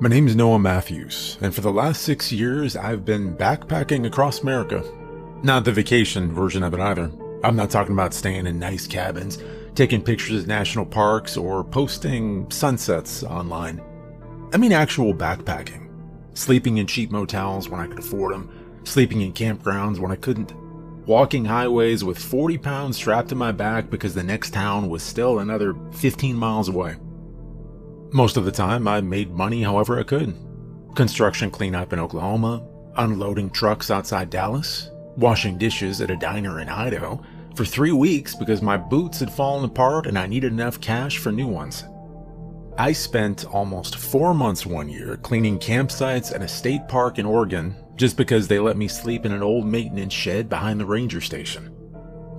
My name's Noah Matthews, and for the last 6 years, I've been backpacking across America. Not the vacation version of it either. I'm not talking about staying in nice cabins, taking pictures of national parks, or posting sunsets online. I mean actual backpacking. Sleeping in cheap motels when I could afford them, sleeping in campgrounds when I couldn't, walking highways with 40 pounds strapped to my back because the next town was still another 15 miles away. Most of the time, I made money however I could. Construction cleanup in Oklahoma, unloading trucks outside Dallas, washing dishes at a diner in Idaho for 3 weeks because my boots had fallen apart and I needed enough cash for new ones. I spent almost 4 months one year cleaning campsites at a state park in Oregon just because they let me sleep in an old maintenance shed behind the ranger station.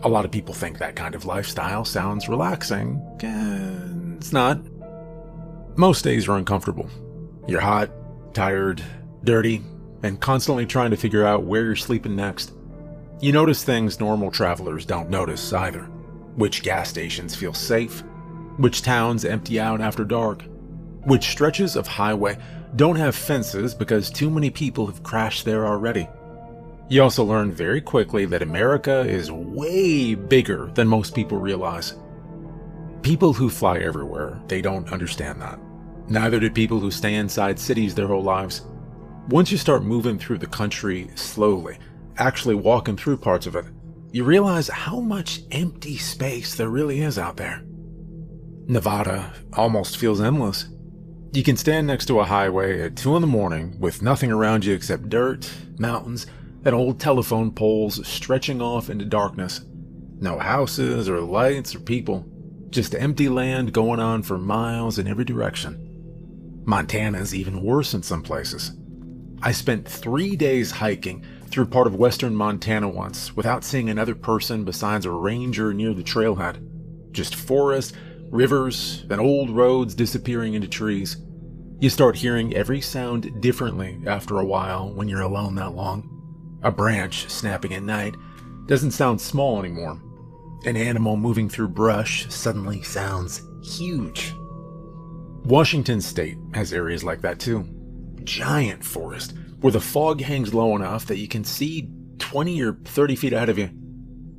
A lot of people think that kind of lifestyle sounds relaxing. It's not. Most days are uncomfortable. You're hot, tired, dirty, and constantly trying to figure out where you're sleeping next. You notice things normal travelers don't notice either. Which gas stations feel safe, which towns empty out after dark, which stretches of highway don't have fences because too many people have crashed there already. You also learn very quickly that America is way bigger than most people realize. People who fly everywhere, they don't understand that. Neither do people who stay inside cities their whole lives. Once you start moving through the country slowly, actually walking through parts of it, you realize how much empty space there really is out there. Nevada almost feels endless. You can stand next to a highway at 2 a.m. with nothing around you except dirt, mountains, and old telephone poles stretching off into darkness. No houses or lights or people. Just empty land going on for miles in every direction. Montana's even worse in some places. I spent 3 days hiking through part of western Montana once without seeing another person besides a ranger near the trailhead. Just forest, rivers, and old roads disappearing into trees. You start hearing every sound differently after a while when you're alone that long. A branch snapping at night doesn't sound small anymore. An animal moving through brush suddenly sounds huge. Washington State has areas like that too. Giant forest where the fog hangs low enough that you can see 20 or 30 feet ahead of you.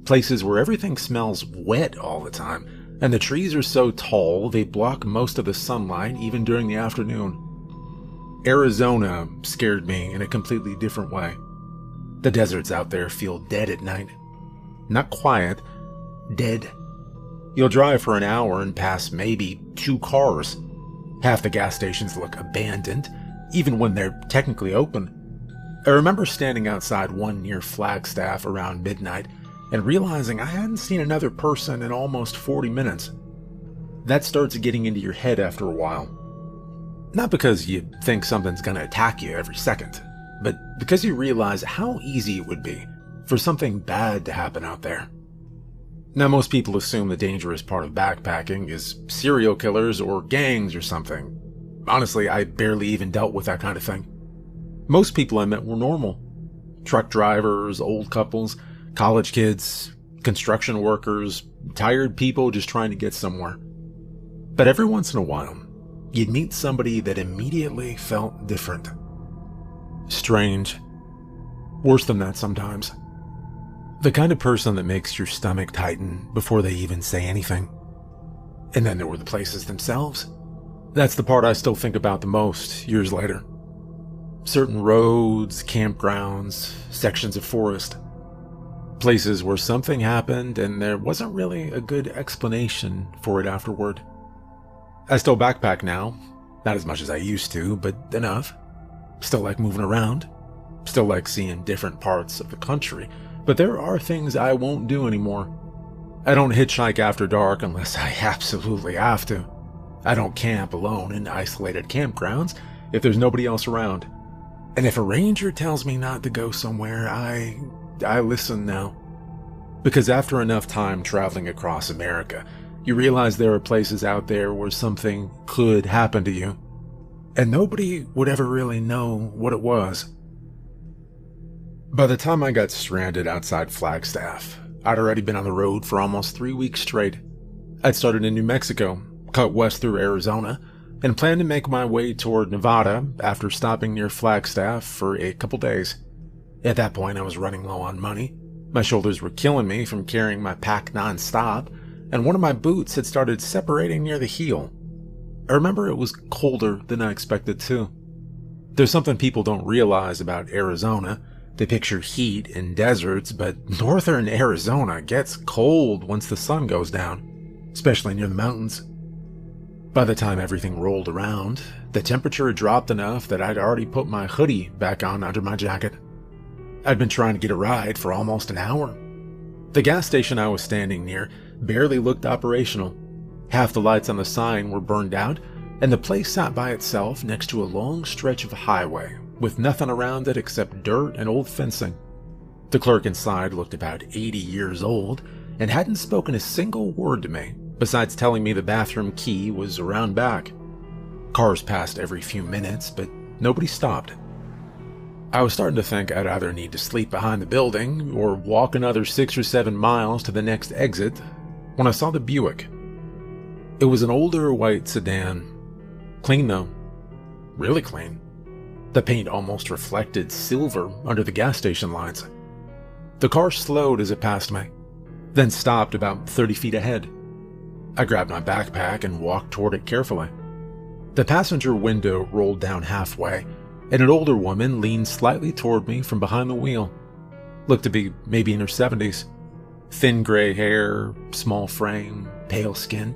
Places where everything smells wet all the time, and the trees are so tall they block most of the sunlight even during the afternoon. Arizona scared me in a completely different way. The deserts out there feel dead at night. Not quiet, dead. You'll drive for an hour and pass maybe 2 cars. Half the gas stations look abandoned, even when they're technically open. I remember standing outside one near Flagstaff around midnight and realizing I hadn't seen another person in almost 40 minutes. That starts getting into your head after a while. Not because you think something's gonna attack you every second, but because you realize how easy it would be for something bad to happen out there. Now, most people assume the dangerous part of backpacking is serial killers or gangs or something. Honestly, I barely even dealt with that kind of thing. Most people I met were normal. Truck drivers, old couples, college kids, construction workers, tired people just trying to get somewhere. But every once in a while, you'd meet somebody that immediately felt different. Strange. Worse than that sometimes. The kind of person that makes your stomach tighten before they even say anything. And then there were the places themselves. That's the part I still think about the most years later. Certain roads, campgrounds, sections of forest. Places where something happened and there wasn't really a good explanation for it afterward. I still backpack now. Not as much as I used to, but enough. Still like moving around. Still like seeing different parts of the country. But there are things I won't do anymore. I don't hitchhike after dark unless I absolutely have to. I don't camp alone in isolated campgrounds if there's nobody else around. And if a ranger tells me not to go somewhere, I listen now. Because after enough time traveling across America, you realize there are places out there where something could happen to you. And nobody would ever really know what it was. By the time I got stranded outside Flagstaff, I'd already been on the road for almost 3 weeks straight. I'd started in New Mexico, cut west through Arizona, and planned to make my way toward Nevada after stopping near Flagstaff for a couple days. At that point, I was running low on money. My shoulders were killing me from carrying my pack non-stop, and one of my boots had started separating near the heel. I remember it was colder than I expected too. There's something people don't realize about Arizona. They picture heat and deserts, but northern Arizona gets cold once the sun goes down, especially near the mountains. By the time everything rolled around, the temperature had dropped enough that I'd already put my hoodie back on under my jacket. I'd been trying to get a ride for almost an hour. The gas station I was standing near barely looked operational. Half the lights on the sign were burned out, and the place sat by itself next to a long stretch of highway with nothing around it except dirt and old fencing. The clerk inside looked about 80 years old and hadn't spoken a single word to me, besides telling me the bathroom key was around back. Cars passed every few minutes, but nobody stopped. I was starting to think I'd either need to sleep behind the building or walk another 6 or 7 miles to the next exit when I saw the Buick. It was an older white sedan. Clean though. Really clean. The paint almost reflected silver under the gas station lights. The car slowed as it passed me, then stopped about 30 feet ahead. I grabbed my backpack and walked toward it carefully. The passenger window rolled down halfway, and an older woman leaned slightly toward me from behind the wheel. Looked to be maybe in her 70s. Thin gray hair, small frame, pale skin.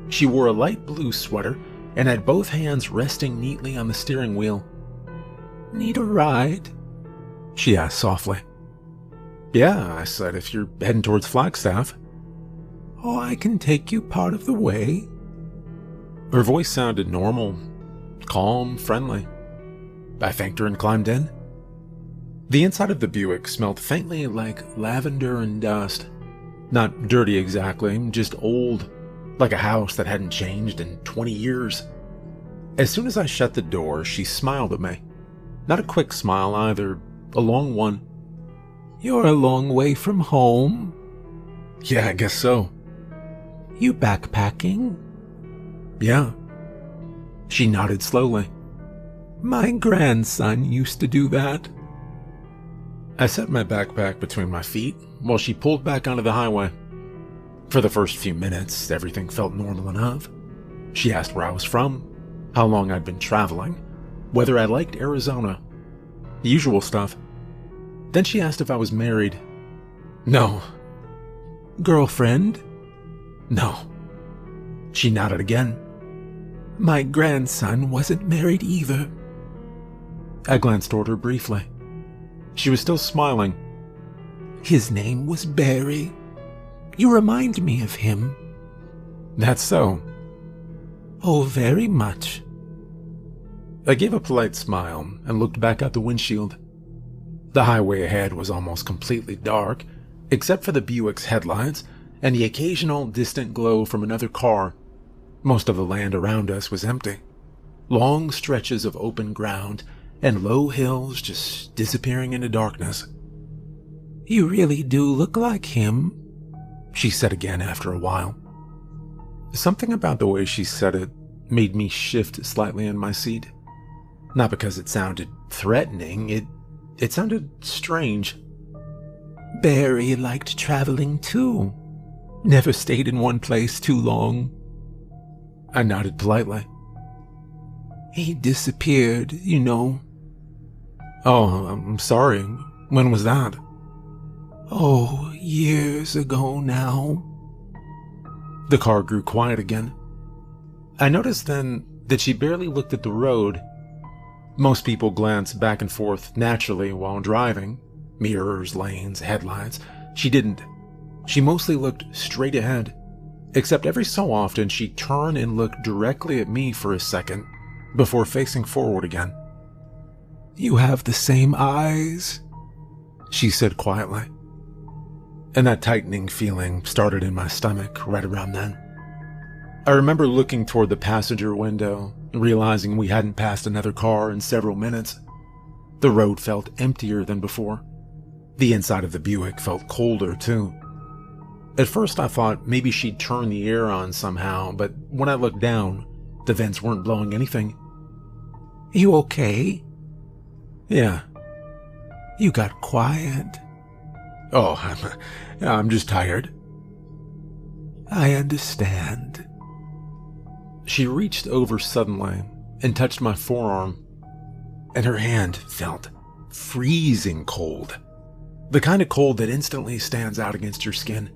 She wore a light blue sweater and had both hands resting neatly on the steering wheel. "Need a ride?" she asked softly. "Yeah," I said, "if you're heading towards Flagstaff." "Oh, I can take you part of the way." Her voice sounded normal, calm, friendly. I thanked her and climbed in. The inside of the Buick smelled faintly like lavender and dust. Not dirty exactly, just old, like a house that hadn't changed in 20 years. As soon as I shut the door, she smiled at me. Not a quick smile either, a long one. "You're a long way from home." "Yeah, I guess so." "You backpacking?" "Yeah." She nodded slowly. "My grandson used to do that." I set my backpack between my feet while she pulled back onto the highway. For the first few minutes, everything felt normal enough. She asked where I was from, how long I'd been traveling, whether I liked Arizona. The usual stuff. Then she asked if I was married. "No." "Girlfriend?" "No." She nodded again. "My grandson wasn't married either." I glanced toward her briefly. She was still smiling. "His name was Barry. You remind me of him." "That's so." "Oh, very much." I gave a polite smile and looked back out the windshield. The highway ahead was almost completely dark, except for the Buick's headlights and the occasional distant glow from another car. Most of the land around us was empty. Long stretches of open ground and low hills just disappearing into darkness. "You really do look like him," she said again after a while. Something about the way she said it made me shift slightly in my seat. Not because it sounded threatening, it sounded strange. "Barry liked traveling too. Never stayed in one place too long." I nodded politely. "He disappeared, you know." "Oh, I'm sorry. When was that?" "Oh, years ago now." The car grew quiet again. I noticed then that she barely looked at the road. Most people glance back and forth naturally while driving. Mirrors, lanes, headlights. She didn't. She mostly looked straight ahead. Except every so often she'd turn and look directly at me for a second before facing forward again. "You have the same eyes," she said quietly. And that tightening feeling started in my stomach right around then. I remember looking toward the passenger window, realizing we hadn't passed another car in several minutes. The road felt emptier than before. The inside of the Buick felt colder, too. At first I thought maybe she'd turn the air on somehow, but when I looked down, The vents weren't blowing anything. "You okay?" "Yeah." "You got quiet." "Oh, I'm just tired." "I understand." She reached over suddenly and touched my forearm, and her hand felt freezing cold. The kind of cold that instantly stands out against your skin.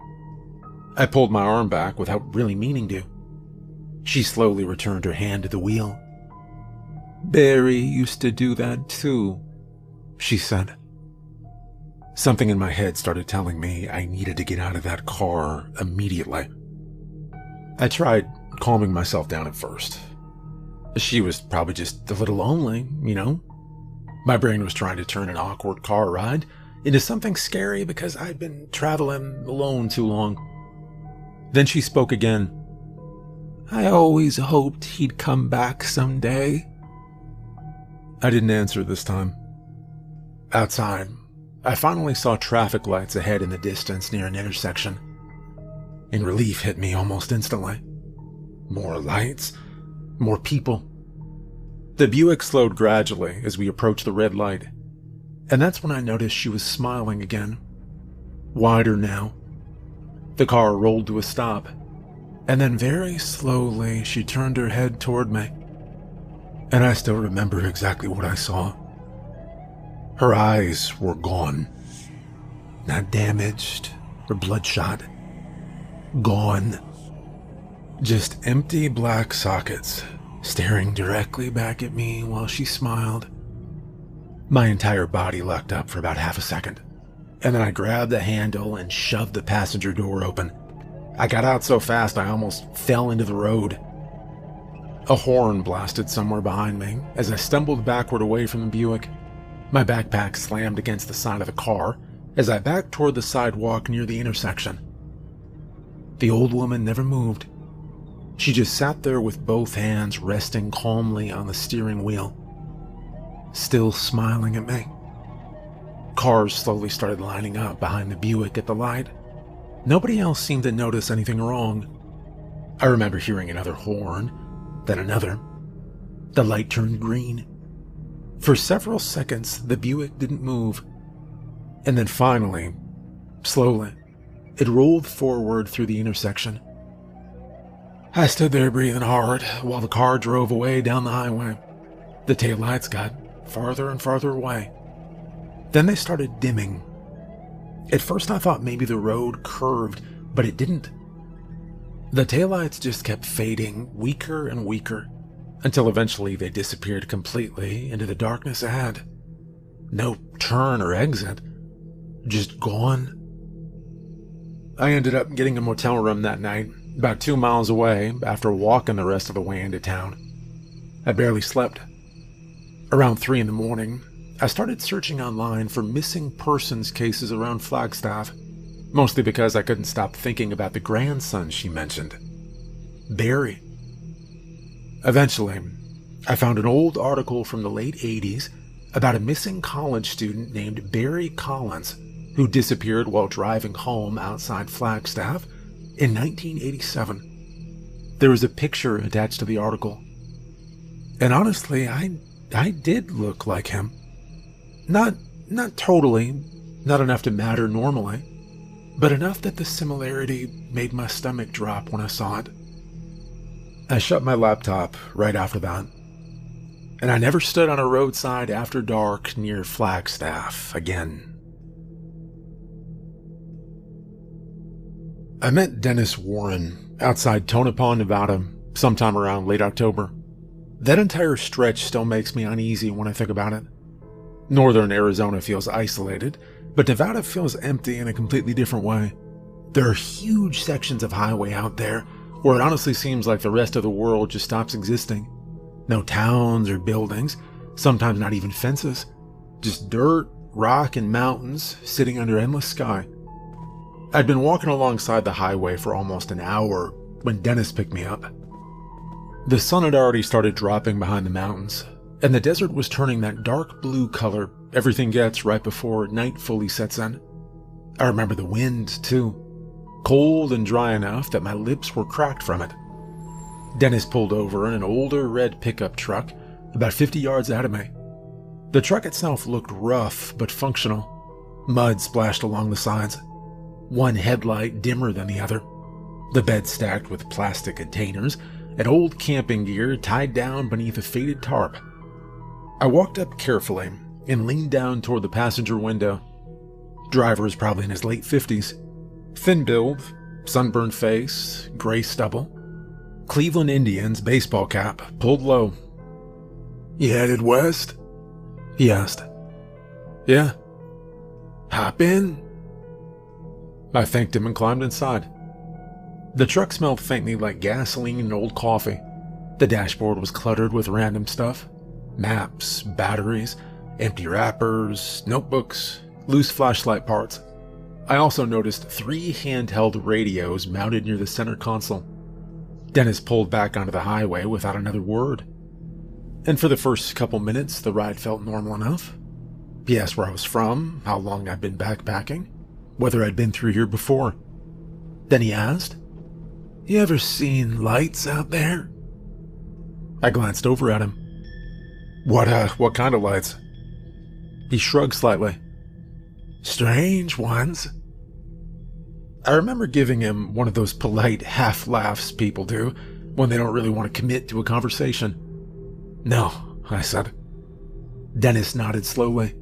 I pulled my arm back without really meaning to. She slowly returned her hand to the wheel. "Barry used to do that too," she said. Something in my head started telling me I needed to get out of that car immediately. I tried calming myself down at first. She was probably just a little lonely, you know? My brain was trying to turn an awkward car ride into something scary because I'd been traveling alone too long. Then she spoke again. "I always hoped he'd come back someday." I didn't answer this time. Outside, I finally saw traffic lights ahead in the distance near an intersection, and relief hit me almost instantly. More lights, more people. The Buick slowed gradually as we approached the red light, and that's when I noticed she was smiling again. Wider now. The car rolled to a stop, and then very slowly she turned her head toward me. And I still remember exactly what I saw. Her eyes were gone. Not damaged or bloodshot. Gone. Just empty black sockets, staring directly back at me while she smiled. My entire body locked up for about half a second, and then I grabbed the handle and shoved the passenger door open. I got out so fast I almost fell into the road. A horn blasted somewhere behind me as I stumbled backward away from the Buick. My backpack slammed against the side of the car as I backed toward the sidewalk near the intersection. The old woman never moved. She just sat there with both hands resting calmly on the steering wheel, still smiling at me. Cars slowly started lining up behind the Buick at the light. Nobody else seemed to notice anything wrong. I remember hearing another horn, then another. The light turned green. For several seconds, the Buick didn't move. And then finally, slowly, it rolled forward through the intersection. I stood there breathing hard while the car drove away down the highway. The taillights got farther and farther away. Then they started dimming. At first I thought maybe the road curved, but it didn't. The taillights just kept fading weaker and weaker, until eventually they disappeared completely into the darkness ahead. No turn or exit, just gone. I ended up getting a motel room that night, about 2 miles away, after walking the rest of the way into town. I barely slept. Around 3 in the morning, I started searching online for missing persons cases around Flagstaff, mostly because I couldn't stop thinking about the grandson she mentioned, Barry. Eventually, I found an old article from the late 80s about a missing college student named Barry Collins, who disappeared while driving home outside Flagstaff in 1987. There was a picture attached to the article. And honestly, I did look like him. Not totally, not enough to matter normally, but enough that the similarity made my stomach drop when I saw it. I shut my laptop right after that, and I never stood on a roadside after dark near Flagstaff again. I met Dennis Warren outside Tonopah, Nevada, sometime around late October. That entire stretch still makes me uneasy when I think about it. Northern Arizona feels isolated, but Nevada feels empty in a completely different way. There are huge sections of highway out there where it honestly seems like the rest of the world just stops existing. No towns or buildings, sometimes not even fences. Just dirt, rock, and mountains sitting under endless sky. I'd been walking alongside the highway for almost an hour when Dennis picked me up. The sun had already started dropping behind the mountains, and the desert was turning that dark blue color everything gets right before night fully sets in. I remember the wind, too. Cold and dry enough that my lips were cracked from it. Dennis pulled over in an older red pickup truck about 50 yards out of me. The truck itself looked rough but functional. Mud splashed along the sides, one headlight dimmer than the other, the bed stacked with plastic containers and old camping gear tied down beneath a faded tarp. I walked up carefully and leaned down toward the passenger window. Driver was probably in his late 50s. Thin build, sunburned face, gray stubble. Cleveland Indians baseball cap, pulled low. "You headed west?" he asked. "Yeah." "Hop in?" I thanked him and climbed inside. The truck smelled faintly like gasoline and old coffee. The dashboard was cluttered with random stuff. Maps, batteries, empty wrappers, notebooks, loose flashlight parts. I also noticed 3 handheld radios mounted near the center console. Dennis pulled back onto the highway without another word. And for the first couple minutes, the ride felt normal enough. He asked where I was from, how long I'd been backpacking, whether I'd been through here before. Then he asked, "You ever seen lights out there?" I glanced over at him. What kind of lights?" He shrugged slightly. "Strange ones." I remember giving him one of those polite half-laughs people do when they don't really want to commit to a conversation. "No," I said. Dennis nodded slowly.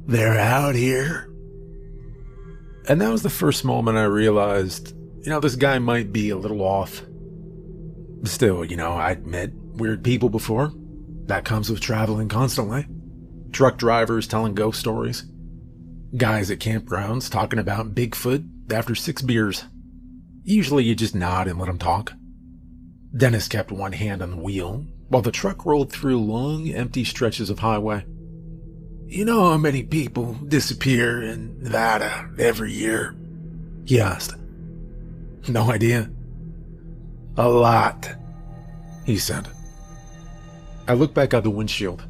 "They're out here." And that was the first moment I realized, this guy might be a little off. Still, I'd met weird people before. That comes with traveling constantly. Truck drivers telling ghost stories. Guys at campgrounds talking about Bigfoot after 6 beers. Usually you just nod and let them talk. Dennis kept one hand on the wheel while the truck rolled through long, empty stretches of highway. "You know how many people disappear in Nevada every year?" he asked. "No idea." "A lot," he said. I looked back out the windshield.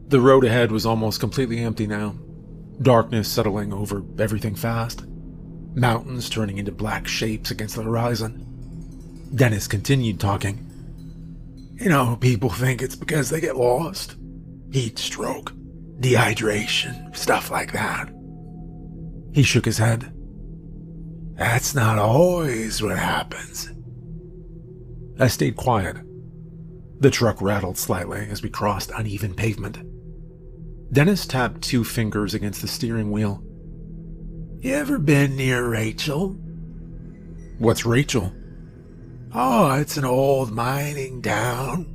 The road ahead was almost completely empty now. Darkness settling over everything fast. Mountains turning into black shapes against the horizon. Dennis continued talking. People think it's because they get lost. Heat stroke, dehydration, stuff like that." He shook his head. "That's not always what happens." I stayed quiet. The truck rattled slightly as we crossed uneven pavement. Dennis tapped 2 fingers against the steering wheel. "You ever been near Rachel?" "What's Rachel?" "Oh, it's an old mining town."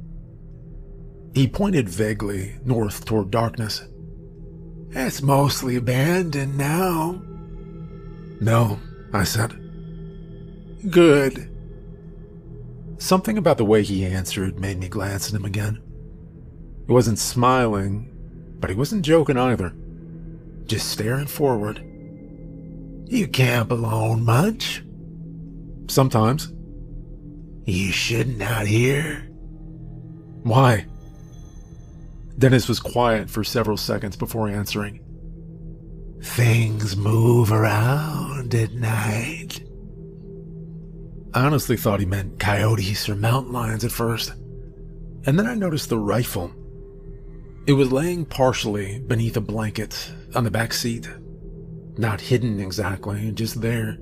He pointed vaguely north toward darkness. "It's mostly abandoned now." "No," I said. "Good." Something about the way he answered made me glance at him again. He wasn't smiling, but he wasn't joking either. Just staring forward. "You camp alone much?" "Sometimes." "You shouldn't out here." "Why?" Dennis was quiet for several seconds before answering. "Things move around at night." I honestly thought he meant coyotes or mountain lions at first, and then I noticed the rifle. It was laying partially beneath a blanket on the back seat. Not hidden exactly, just there.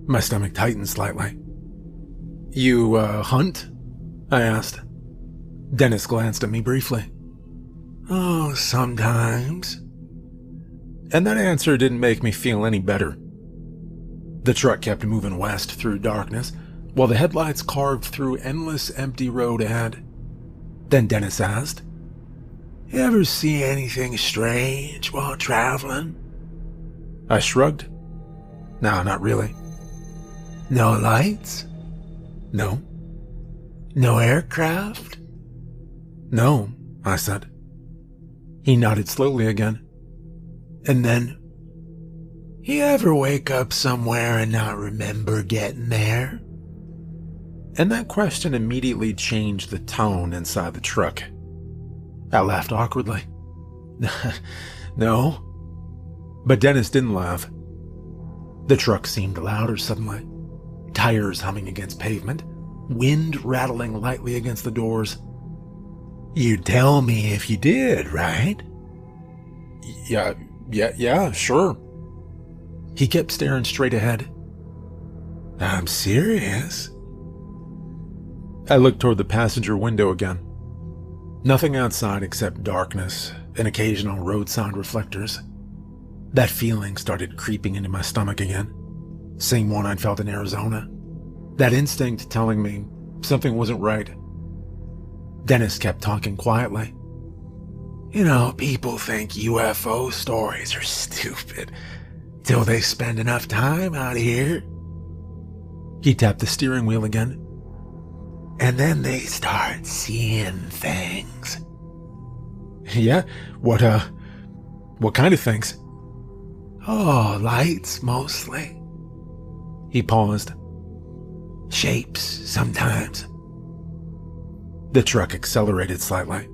My stomach tightened slightly. "You, hunt?" I asked. Dennis glanced at me briefly. "Oh, sometimes." And that answer didn't make me feel any better. The truck kept moving west through darkness, while the headlights carved through endless empty road ahead. Then Dennis asked, "You ever see anything strange while traveling?" I shrugged. "No, not really." "No lights?" "No." "No aircraft?" "No," I said. He nodded slowly again. And then, "You ever wake up somewhere and not remember getting there?" And that question immediately changed the tone inside the truck. I laughed awkwardly. "No." But Dennis didn't laugh. The truck seemed louder suddenly, tires humming against pavement, wind rattling lightly against the doors. "You'd tell me if you did, right?" Yeah, sure." He kept staring straight ahead. "I'm serious." I looked toward the passenger window again. Nothing outside except darkness and occasional roadside reflectors. That feeling started creeping into my stomach again. Same one I'd felt in Arizona. That instinct telling me something wasn't right. Dennis kept talking quietly. "You know, people think UFO stories are stupid till they spend enough time out here." He tapped the steering wheel again. "And then they start seeing things." "Yeah? What kind of things?" "Oh, lights, mostly." He paused. "Shapes, sometimes." The truck accelerated slightly.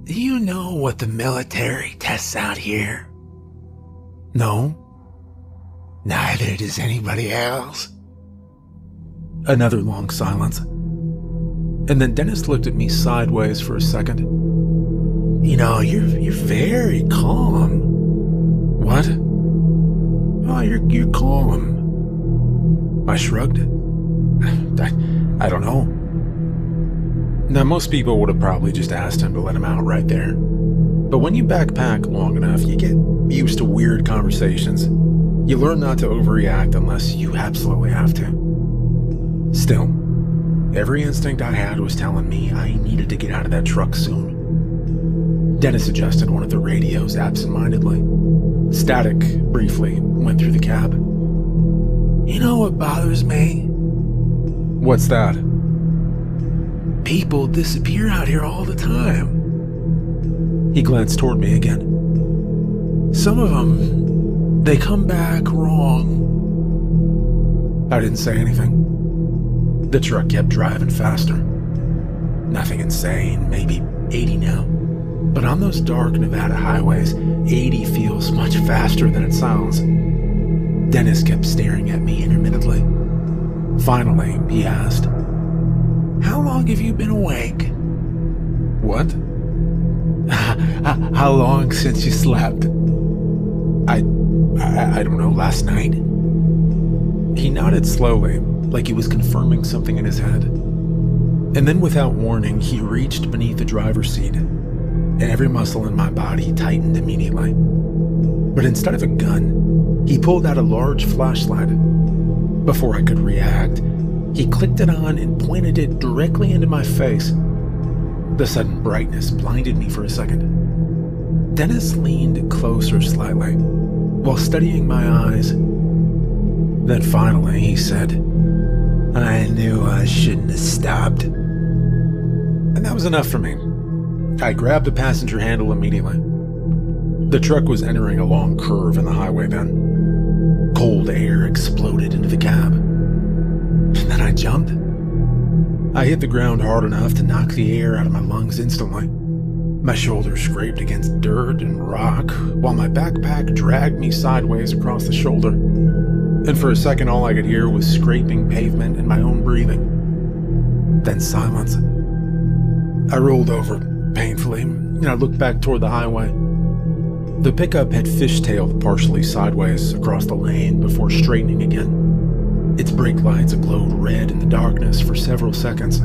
"You know what the military tests out here?" "No." "Neither does anybody else." Another long silence. And then Dennis looked at me sideways for a second. "You know, you're very calm." "What?" "Oh, you're calm." I shrugged. I don't know. Now, most people would have probably just asked him to let him out right there. But when you backpack long enough, you get used to weird conversations. You learn not to overreact unless you absolutely have to. Still, every instinct I had was telling me I needed to get out of that truck soon. Dennis adjusted one of the radios absentmindedly. Static briefly went through the cab. "You know what bothers me?" "What's that?" "People disappear out here all the time." He glanced toward me again. "Some of them, they come back wrong." I didn't say anything. The truck kept driving faster. Nothing insane, maybe 80 now. But on those dark Nevada highways, 80 feels much faster than it sounds. Dennis kept staring at me intermittently. Finally, he asked, "How long have you been awake?" "What?" "How long since you slept?" I don't know, last night." He nodded slowly, like he was confirming something in his head. And then without warning, he reached beneath the driver's seat, and every muscle in my body tightened immediately. But instead of a gun, he pulled out a large flashlight. Before I could react, he clicked it on and pointed it directly into my face. The sudden brightness blinded me for a second. Dennis leaned closer slightly, while studying my eyes. Then finally he said, "I knew I shouldn't have stopped." And that was enough for me. I grabbed the passenger handle immediately. The truck was entering a long curve in the highway then. Cold air exploded into the cab. And then I jumped. I hit the ground hard enough to knock the air out of my lungs instantly. My shoulders scraped against dirt and rock, while my backpack dragged me sideways across the shoulder. And for a second, all I could hear was scraping pavement and my own breathing. Then silence. I rolled over painfully, and I looked back toward the highway. The pickup had fishtailed partially sideways across the lane before straightening again. Its brake lights glowed red in the darkness for several seconds.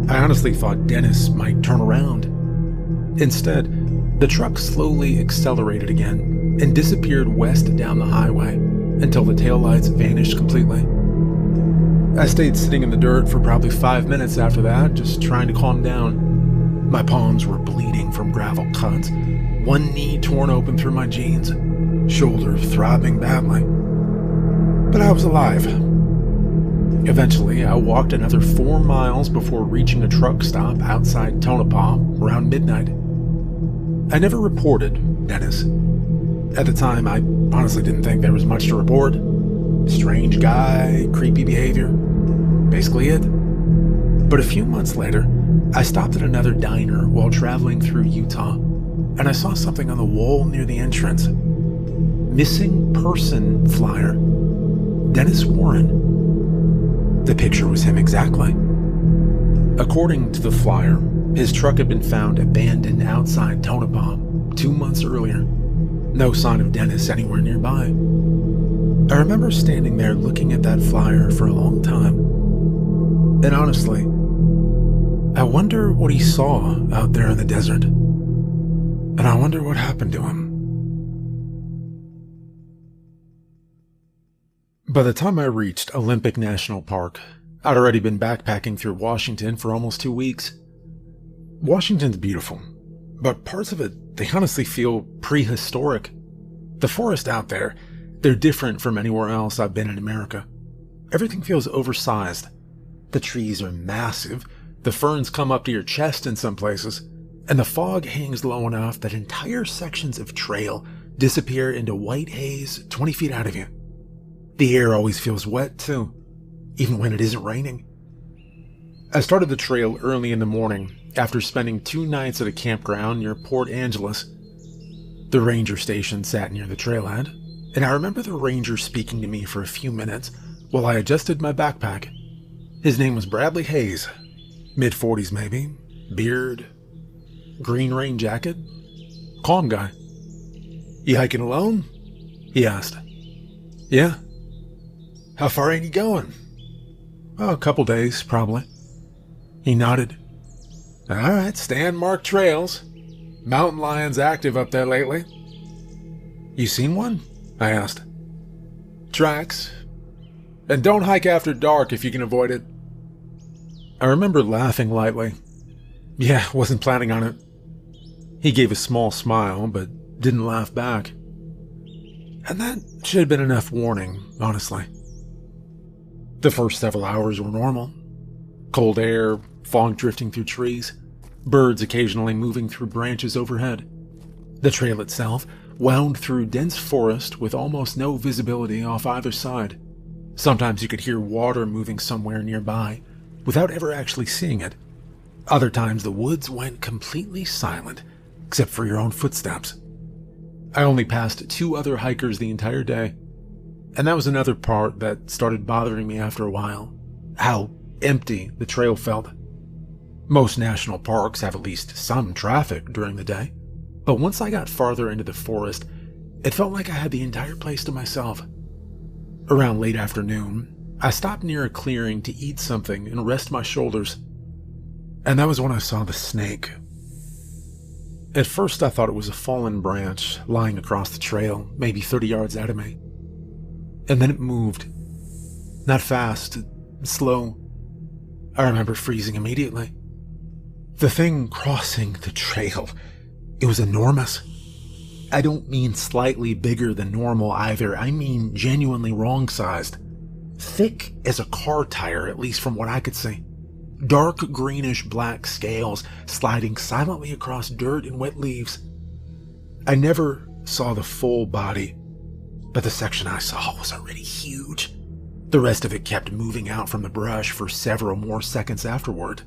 I honestly thought Dennis might turn around. Instead, the truck slowly accelerated again and disappeared west down the highway until the taillights vanished completely. I stayed sitting in the dirt for probably 5 minutes after that, just trying to calm down. My palms were bleeding from gravel cuts, one knee torn open through my jeans, shoulder throbbing badly. But I was alive. Eventually, I walked another 4 miles before reaching a truck stop outside Tonopah around midnight. I never reported Dennis. At the time, I honestly didn't think there was much to report. Strange guy, creepy behavior. Basically it. But a few months later, I stopped at another diner while traveling through Utah, and I saw something on the wall near the entrance. Missing person flyer. Dennis Warren. The picture was him exactly. According to the flyer, his truck had been found abandoned outside Tonopah 2 months earlier. No sign of Dennis anywhere nearby. I remember standing there looking at that flyer for a long time. And honestly, I wonder what he saw out there in the desert. And I wonder what happened to him. By the time I reached Olympic National Park, I'd already been backpacking through Washington for almost 2 weeks. Washington's beautiful, but parts of it, they honestly feel prehistoric. The forest out there, they're different from anywhere else I've been in America. Everything feels oversized. The trees are massive, the ferns come up to your chest in some places, and the fog hangs low enough that entire sections of trail disappear into white haze 20 feet out of you. The air always feels wet too, even when it isn't raining. I started the trail early in the morning after spending 2 nights at a campground near Port Angeles. The ranger station sat near the trailhead, and I remember the ranger speaking to me for a few minutes while I adjusted my backpack. His name was Bradley Hayes, mid-40s maybe, beard, green rain jacket, calm guy. "You hiking alone?" he asked. "Yeah." "How far ain't you going?" "Oh, a couple days, probably." He nodded. "All right, stay on marked trails. Mountain lions active up there lately." "You seen one?" I asked. "Tracks. And don't hike after dark if you can avoid it." I remember laughing lightly. Yeah, wasn't planning on it. He gave a small smile, but didn't laugh back. And that should have been enough warning, honestly. The first several hours were normal. Cold air, fog drifting through trees, birds occasionally moving through branches overhead. The trail itself wound through dense forest with almost no visibility off either side. Sometimes you could hear water moving somewhere nearby without ever actually seeing it. Other times the woods went completely silent, except for your own footsteps. I only passed 2 other hikers the entire day, and that was another part that started bothering me after a while. How empty the trail felt. Most national parks have at least some traffic during the day, but once I got farther into the forest, it felt like I had the entire place to myself. Around late afternoon, I stopped near a clearing to eat something and rest my shoulders, and that was when I saw the snake. At first I thought it was a fallen branch lying across the trail, maybe 30 yards out of me. And then it moved. Not fast, slow. I remember freezing immediately. The thing crossing the trail, it was enormous. I don't mean slightly bigger than normal either, I mean genuinely wrong-sized. Thick as a car tire, at least from what I could see. Dark greenish-black scales sliding silently across dirt and wet leaves. I never saw the full body, but the section I saw was already huge. The rest of it kept moving out from the brush for several more seconds afterward.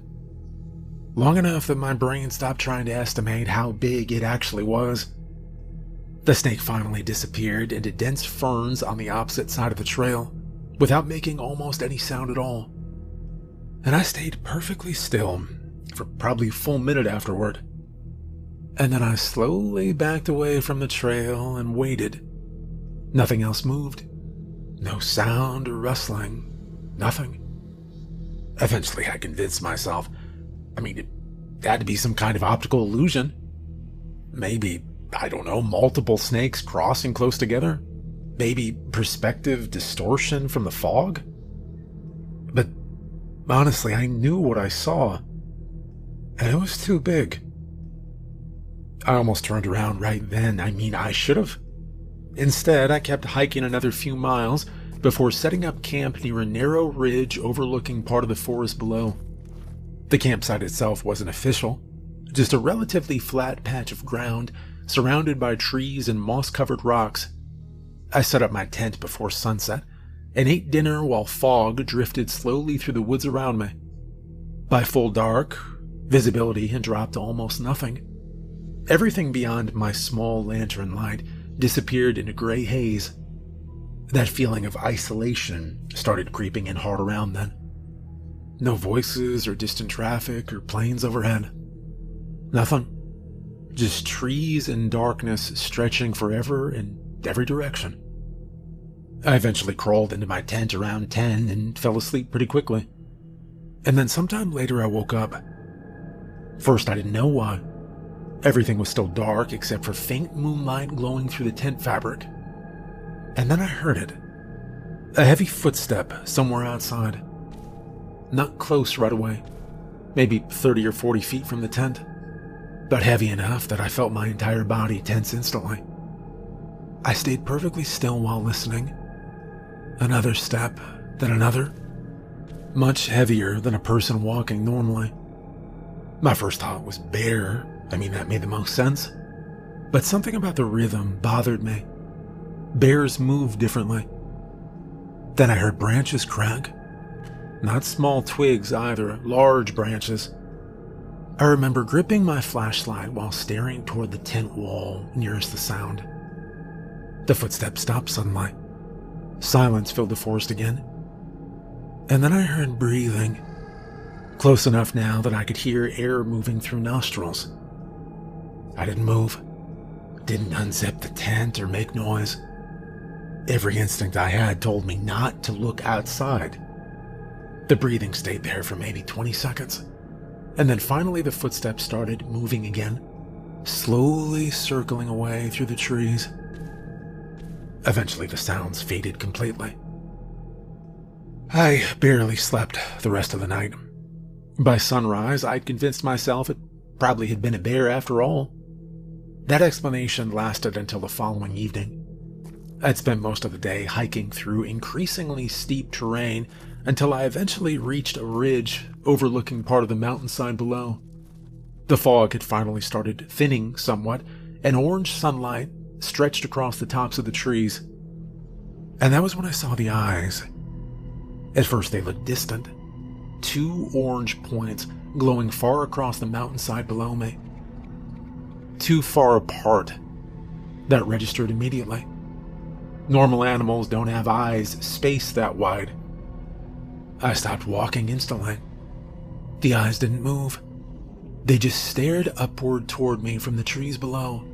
Long enough that my brain stopped trying to estimate how big it actually was. The snake finally disappeared into dense ferns on the opposite side of the trail, without making almost any sound at all. And I stayed perfectly still for probably a full minute afterward. And then I slowly backed away from the trail and waited. Nothing else moved. No sound or rustling. Nothing. Eventually I convinced myself, it had to be some kind of optical illusion. Maybe, I don't know, multiple snakes crossing close together? Maybe perspective distortion from the fog? But honestly, I knew what I saw, and it was too big. I almost turned around right then. I should have. Instead, I kept hiking another few miles before setting up camp near a narrow ridge overlooking part of the forest below. The campsite itself wasn't official, just a relatively flat patch of ground surrounded by trees and moss-covered rocks. I set up my tent before sunset and ate dinner while fog drifted slowly through the woods around me. By full dark, visibility had dropped to almost nothing. Everything beyond my small lantern light disappeared into gray haze. That feeling of isolation started creeping in hard around then. No voices or distant traffic or planes overhead. Nothing. Just trees and darkness stretching forever in every direction. I eventually crawled into my tent around 10 and fell asleep pretty quickly. And then sometime later I woke up. First, I didn't know why. Everything was still dark except for faint moonlight glowing through the tent fabric. And then I heard it. A heavy footstep somewhere outside. Not close right away. Maybe 30 or 40 feet from the tent. But heavy enough that I felt my entire body tense instantly. I stayed perfectly still while listening. Another step, then another. Much heavier than a person walking normally. My first thought was bear. I mean, that made the most sense. But something about the rhythm bothered me. Bears move differently. Then I heard branches crack. Not small twigs either, large branches. I remember gripping my flashlight while staring toward the tent wall nearest the sound. The footsteps stopped suddenly. Silence filled the forest again. And then I heard breathing. Close enough now that I could hear air moving through nostrils. I didn't move. Didn't unzip the tent or make noise. Every instinct I had told me not to look outside. The breathing stayed there for maybe 20 seconds. And then finally the footsteps started moving again, slowly circling away through the trees. Eventually the sounds faded completely. I barely slept the rest of the night. By sunrise, I'd convinced myself it probably had been a bear after all. That explanation lasted until the following evening. I'd spent most of the day hiking through increasingly steep terrain until I eventually reached a ridge overlooking part of the mountainside below. The fog had finally started thinning somewhat, and orange sunlight stretched across the tops of the trees. And that was when I saw the eyes. At first they looked distant. 2 orange points glowing far across the mountainside below me. Too far apart. That registered immediately. Normal animals don't have eyes spaced that wide. I stopped walking instantly. The eyes didn't move. They just stared upward toward me from the trees below.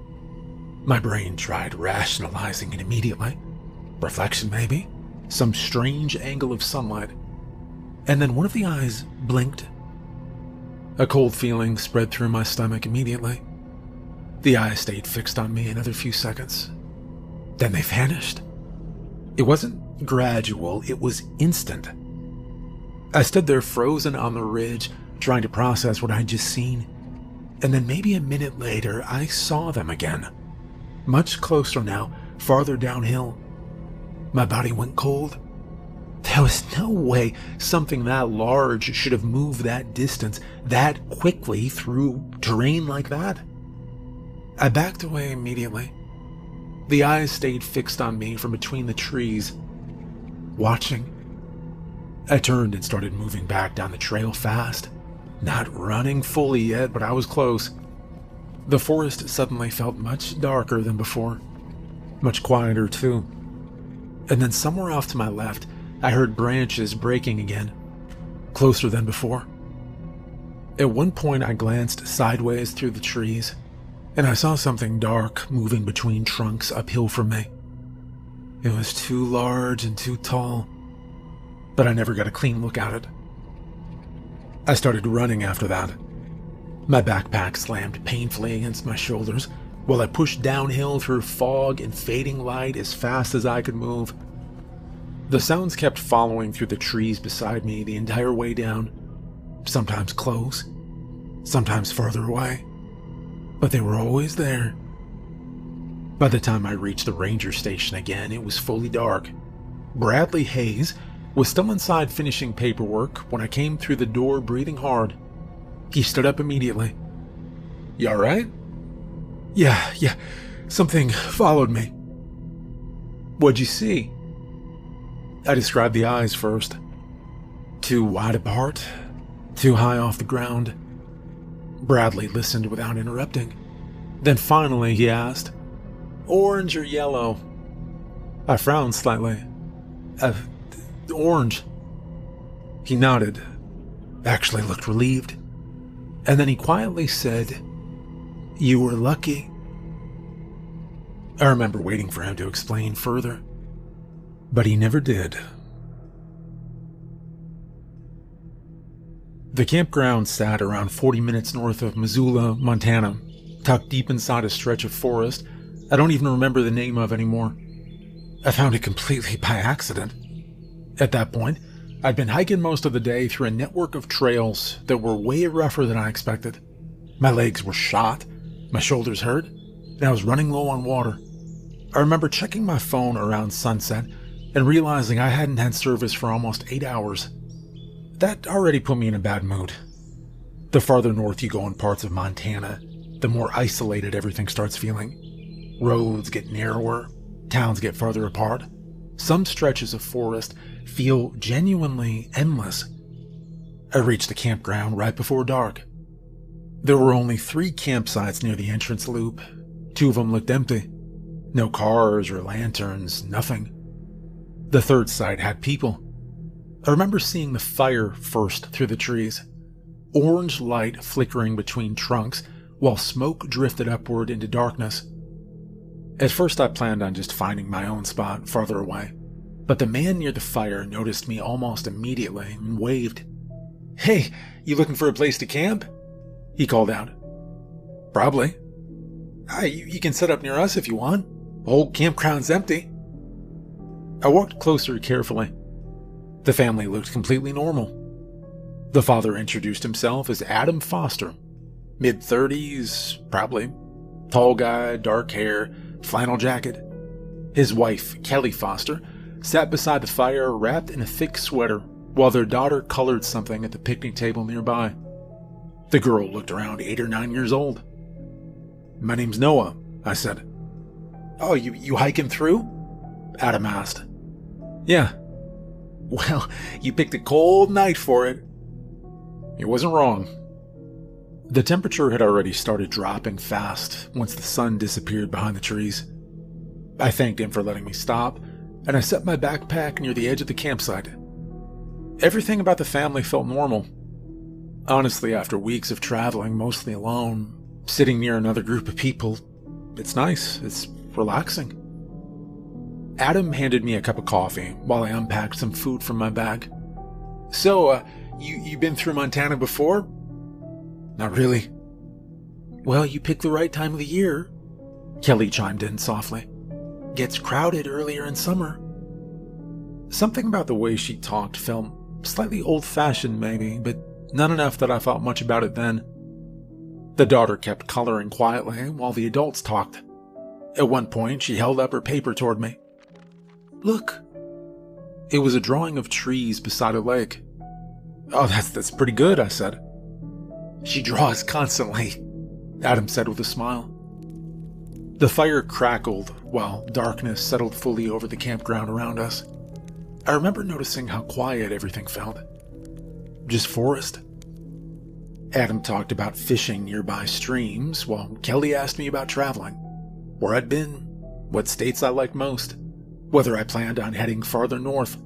My brain tried rationalizing it immediately. Reflection, maybe? Some strange angle of sunlight. And then one of the eyes blinked. A cold feeling spread through my stomach immediately. The eyes stayed fixed on me another few seconds. Then they vanished. It wasn't gradual, it was instant. I stood there frozen on the ridge, trying to process what I'd just seen. And then maybe a minute later, I saw them again. Much closer now, farther downhill. My body went cold. There was no way something that large should have moved that distance that quickly through terrain like that. I backed away immediately. The eyes stayed fixed on me from between the trees, watching. I turned and started moving back down the trail fast. Not running fully yet, but I was close. The forest suddenly felt much darker than before. Much quieter, too. And then somewhere off to my left, I heard branches breaking again, closer than before. At one point, I glanced sideways through the trees, and I saw something dark moving between trunks uphill from me. It was too large and too tall, but I never got a clean look at it. I started running after that. My backpack slammed painfully against my shoulders while I pushed downhill through fog and fading light as fast as I could move. The sounds kept following through the trees beside me the entire way down, sometimes close, sometimes further away, but they were always there. By the time I reached the ranger station again, it was fully dark. Bradley Hayes was still inside finishing paperwork when I came through the door breathing hard. He stood up immediately. "You alright?" Yeah, something followed me." "What'd you see?" I described the eyes first. Too wide apart, too high off the ground. Bradley listened without interrupting. Then finally he asked, "Orange or yellow?" I frowned slightly. Orange." He nodded. actually looked relieved. And then he quietly said, "You were lucky." I remember waiting for him to explain further, but he never did. The campground sat around 40 minutes north of Missoula, Montana, tucked deep inside a stretch of forest I don't even remember the name of anymore. I found it completely by accident. At that point, I'd been hiking most of the day through a network of trails that were way rougher than I expected. My legs were shot, my shoulders hurt, and I was running low on water. I remember checking my phone around sunset and realizing I hadn't had service for almost 8 hours. That already put me in a bad mood. The farther north you go in parts of Montana, the more isolated everything starts feeling. Roads get narrower, towns get farther apart. Some stretches of forest feel genuinely endless. I reached the campground right before dark. There were only 3 campsites near the entrance loop. 2 of them looked empty. No cars or lanterns, nothing. The third site had people. I remember seeing the fire first through the trees. Orange light flickering between trunks while smoke drifted upward into darkness. At first I planned on just finding my own spot farther away, but the man near the fire noticed me almost immediately and waved. "Hey, you looking for a place to camp?" he called out. "Probably. You can set up near us if you want. Whole campground's empty." I walked closer carefully. The family looked completely normal. The father introduced himself as Adam Foster, mid-30s, probably. Tall guy, dark hair, flannel jacket. His wife, Kelly Foster, sat beside the fire wrapped in a thick sweater while their daughter colored something at the picnic table nearby. The girl looked around 8 or 9 years old. "My name's Noah," I said. "Oh, you hiking through?" Adam asked. "Yeah." "Well, you picked a cold night for it." He wasn't wrong. The temperature had already started dropping fast once the sun disappeared behind the trees. I thanked him for letting me stop, and I set my backpack near the edge of the campsite. Everything about the family felt normal. Honestly, after weeks of traveling mostly alone, sitting near another group of people, it's nice, it's relaxing. Adam handed me a cup of coffee while I unpacked some food from my bag. "So, you been through Montana before?" "Not really." "Well, you picked the right time of the year," Kelly chimed in softly. "Gets crowded earlier in summer." Something about the way she talked felt slightly old-fashioned maybe, but not enough that I thought much about it then. The daughter kept coloring quietly while the adults talked. At one point, she held up her paper toward me. "Look." It was a drawing of trees beside a lake. "Oh, that's pretty good," I said. "She draws constantly," Adam said with a smile. The fire crackled while darkness settled fully over the campground around us. I remember noticing how quiet everything felt. Just forest. Adam talked about fishing nearby streams, while Kelly asked me about traveling, where I'd been, what states I liked most, whether I planned on heading farther north.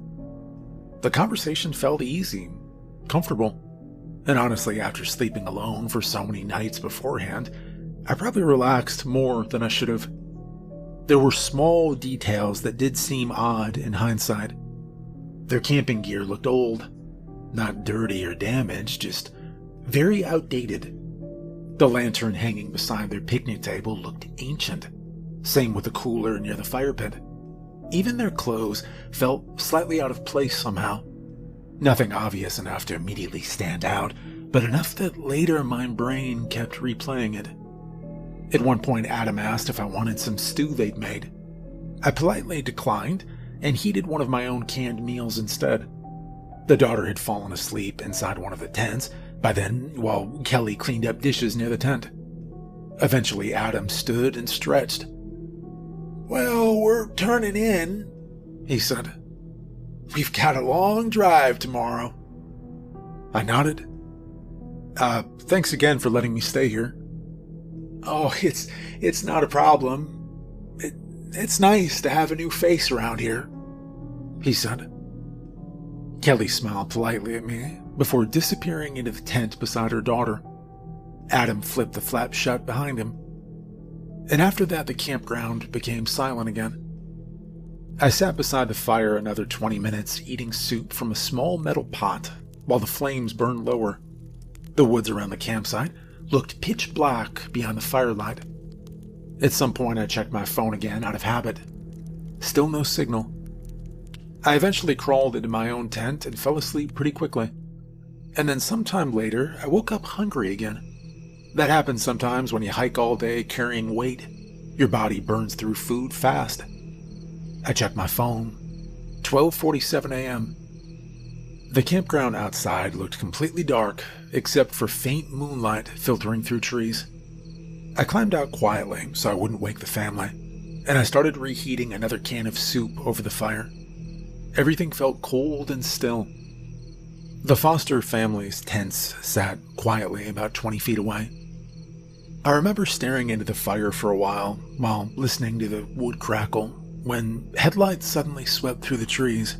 The conversation felt easy, comfortable, and honestly, after sleeping alone for so many nights beforehand, I probably relaxed more than I should have. There were small details that did seem odd in hindsight. Their camping gear looked old, not dirty or damaged, just very outdated. The lantern hanging beside their picnic table looked ancient, same with the cooler near the fire pit. Even their clothes felt slightly out of place somehow. Nothing obvious enough to immediately stand out, but enough that later my brain kept replaying it. At one point, Adam asked if I wanted some stew they'd made. I politely declined and heated one of my own canned meals instead. The daughter had fallen asleep inside one of the tents by then, while Kelly cleaned up dishes near the tent. Eventually, Adam stood and stretched. "Well, we're turning in," he said. "We've got a long drive tomorrow." I nodded. Thanks again for letting me stay here." "Oh, it's not a problem. It's nice to have a new face around here," he said. Kelly smiled politely at me before disappearing into the tent beside her daughter. Adam flipped the flap shut behind him. And after that, the campground became silent again. I sat beside the fire another 20 minutes, eating soup from a small metal pot while the flames burned lower. The woods around the campsite looked pitch black beyond the firelight. At some point, I checked my phone again out of habit. Still no signal. I eventually crawled into my own tent and fell asleep pretty quickly. And then sometime later, I woke up hungry again. That happens sometimes when you hike all day carrying weight. Your body burns through food fast. I checked my phone. 12:47 a.m. The campground outside looked completely dark, except for faint moonlight filtering through trees. I climbed out quietly so I wouldn't wake the family, and I started reheating another can of soup over the fire. Everything felt cold and still. The Foster family's tents sat quietly about 20 feet away. I remember staring into the fire for a while listening to the wood crackle when headlights suddenly swept through the trees.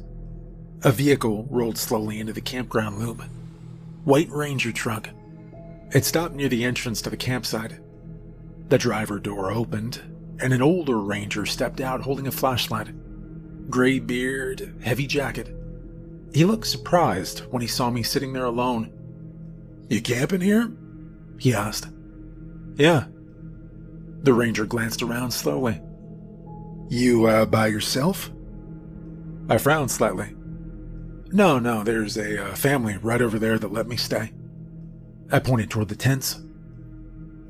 A vehicle rolled slowly into the campground loop. White Ranger truck. It stopped near the entrance to the campsite. The driver door opened, and an older ranger stepped out holding a flashlight. Gray beard, heavy jacket. He looked surprised when he saw me sitting there alone. "You camping here?" he asked. "Yeah." The ranger glanced around slowly. "You, by yourself?" I frowned slightly. No, there's a family right over there that let me stay." I pointed toward the tents.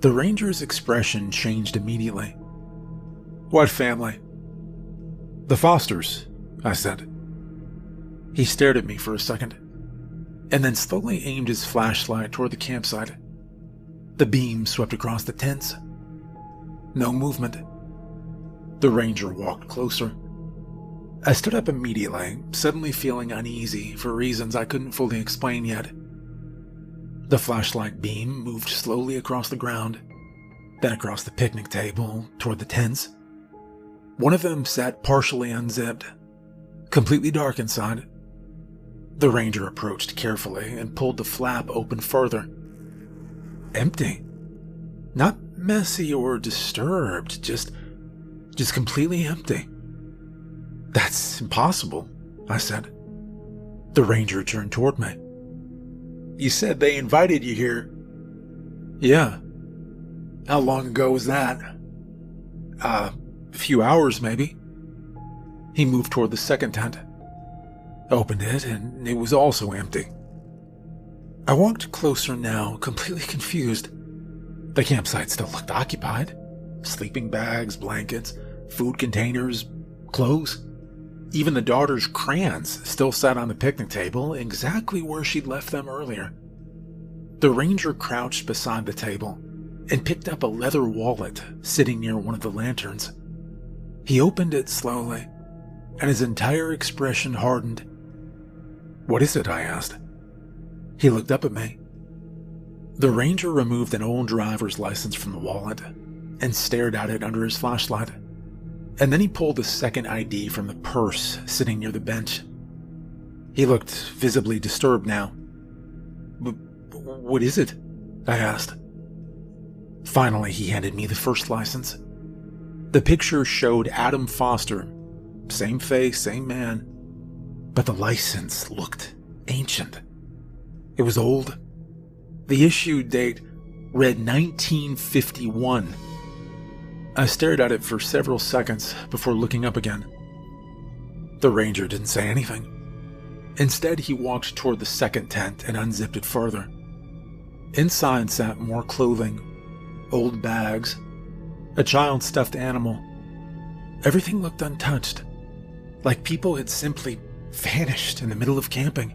The ranger's expression changed immediately. "What family?" "The Fosters," I said. He stared at me for a second, and then slowly aimed his flashlight toward the campsite. The beam swept across the tents. No movement. The ranger walked closer. I stood up immediately, suddenly feeling uneasy for reasons I couldn't fully explain yet. The flashlight beam moved slowly across the ground, then across the picnic table toward the tents. One of them sat partially unzipped, completely dark inside. The ranger approached carefully and pulled the flap open further. Empty. Not messy or disturbed, just completely empty. "That's impossible," I said. The ranger turned toward me. "You said they invited you here." "Yeah." "How long ago was that?" A few hours, maybe." He moved toward the second tent, opened it, and it was also empty. I walked closer now, completely confused. The campsite still looked occupied. Sleeping bags, blankets, food containers, clothes. Even the daughter's crayons still sat on the picnic table, exactly where she'd left them earlier. The ranger crouched beside the table and picked up a leather wallet sitting near one of the lanterns. He opened it slowly, and his entire expression hardened. "What is it?" I asked. He looked up at me. The ranger removed an old driver's license from the wallet and stared at it under his flashlight. And then he pulled a second ID from the purse sitting near the bench. He looked visibly disturbed now. "What is it?" I asked. Finally, he handed me the first license. The picture showed Adam Foster. Same face, same man. But the license looked ancient. It was old. The issue date read 1951. I stared at it for several seconds before looking up again. The ranger didn't say anything. Instead, he walked toward the second tent and unzipped it further. Inside sat more clothing, old bags, a child's stuffed animal. Everything looked untouched, like people had simply vanished in the middle of camping.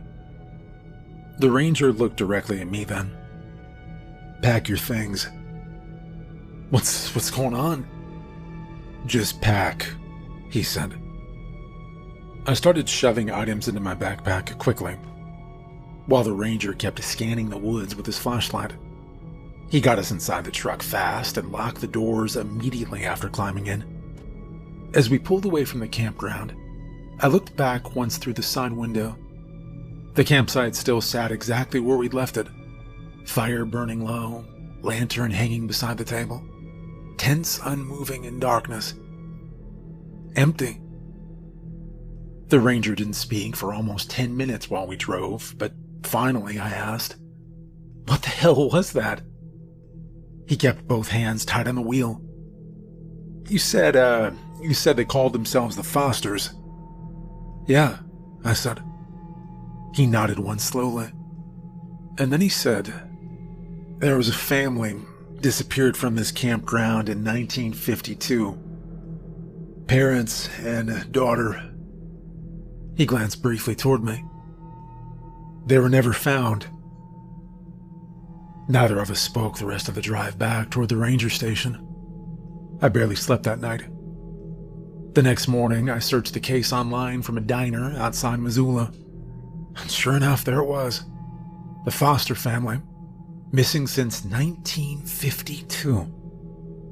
The ranger looked directly at me then. "Pack your things." What's going on?" "Just pack," he said. I started shoving items into my backpack quickly, while the ranger kept scanning the woods with his flashlight. He got us inside the truck fast and locked the doors immediately after climbing in. As we pulled away from the campground, I looked back once through the side window. The campsite still sat exactly where we'd left it. Fire burning low, lantern hanging beside the table. Tents unmoving in darkness. Empty. The ranger didn't speak for almost 10 minutes while we drove, but finally I asked, "What the hell was that?" He kept both hands tight on the wheel. You said they called themselves the Fosters." "Yeah," I said. He nodded once slowly. And then he said, "There was a family disappeared from this campground in 1952. Parents and a daughter." He glanced briefly toward me. "They were never found." Neither of us spoke the rest of the drive back toward the ranger station. I barely slept that night. The next morning, I searched the case online from a diner outside Missoula. And sure enough, there it was. The Foster family, missing since 1952.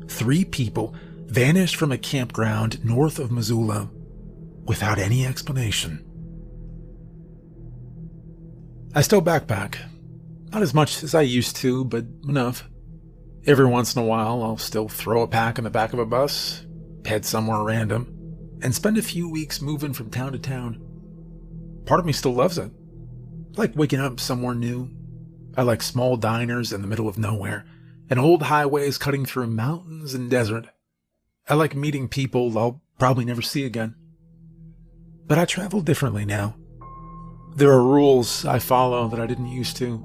3 people vanished from a campground north of Missoula without any explanation. I still backpack. Not as much as I used to, but enough. Every once in a while, I'll still throw a pack in the back of a bus, head somewhere random, and spend a few weeks moving from town to town. Part of me still loves it. I like waking up somewhere new. I like small diners in the middle of nowhere, and old highways cutting through mountains and desert. I like meeting people I'll probably never see again. But I travel differently now. There are rules I follow that I didn't used to.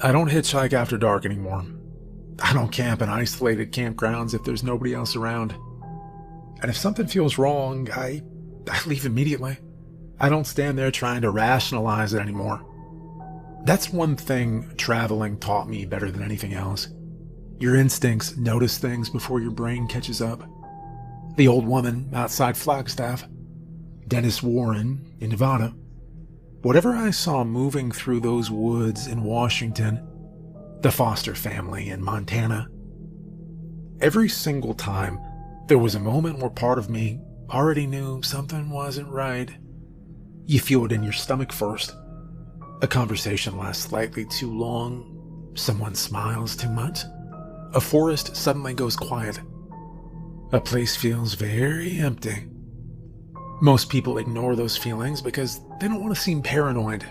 I don't hitchhike after dark anymore. I don't camp in isolated campgrounds if there's nobody else around. And if something feels wrong, I leave immediately. I don't stand there trying to rationalize it anymore. That's one thing traveling taught me better than anything else. Your instincts notice things before your brain catches up. The old woman outside Flagstaff, Dennis Warren in Nevada. Whatever I saw moving through those woods in Washington, the Foster family in Montana. Every single time, there was a moment where part of me already knew something wasn't right. You feel it in your stomach first. A conversation lasts slightly too long. Someone smiles too much. A forest suddenly goes quiet. A place feels very empty. Most people ignore those feelings because they don't want to seem paranoid.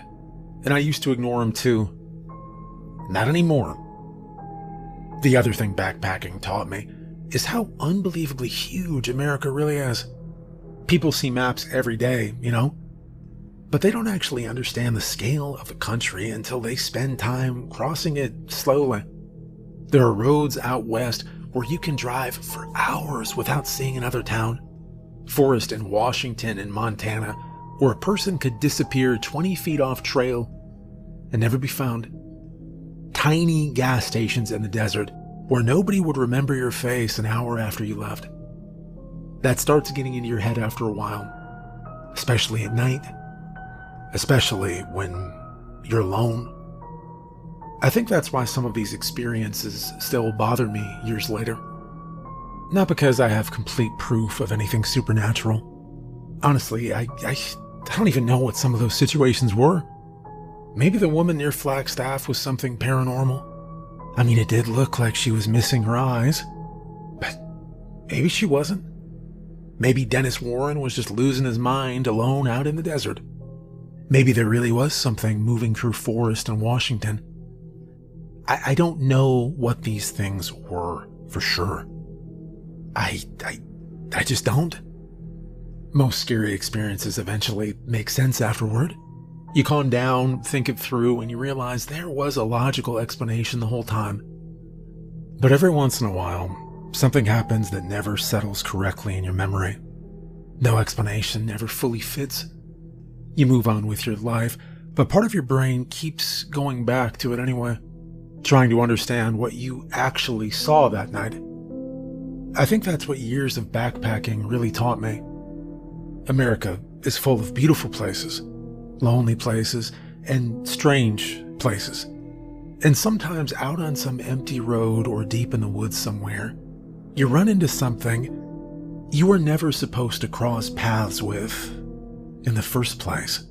And I used to ignore them too. Not anymore. The other thing backpacking taught me is how unbelievably huge America really is. People see maps every day, but they don't actually understand the scale of the country until they spend time crossing it slowly. There are roads out west where you can drive for hours without seeing another town. Forest in Washington and Montana, where a person could disappear 20 feet off trail and never be found. Tiny gas stations in the desert where nobody would remember your face an hour after you left. That starts getting into your head after a while, especially at night, especially when you're alone. I think that's why some of these experiences still bother me years later. Not because I have complete proof of anything supernatural. Honestly, I don't even know what some of those situations were. Maybe the woman near Flagstaff was something paranormal. I mean, it did look like she was missing her eyes. But maybe she wasn't. Maybe Dennis Warren was just losing his mind alone out in the desert. Maybe there really was something moving through forest in Washington. I don't know what these things were for sure. I just don't. Most scary experiences eventually make sense afterward. You calm down, think it through, and you realize there was a logical explanation the whole time. But every once in a while, something happens that never settles correctly in your memory. No explanation ever fully fits. You move on with your life, but part of your brain keeps going back to it anyway, trying to understand what you actually saw that night. I think that's what years of backpacking really taught me. America is full of beautiful places, lonely places, and strange places. And sometimes out on some empty road or deep in the woods somewhere, you run into something you were never supposed to cross paths with in the first place.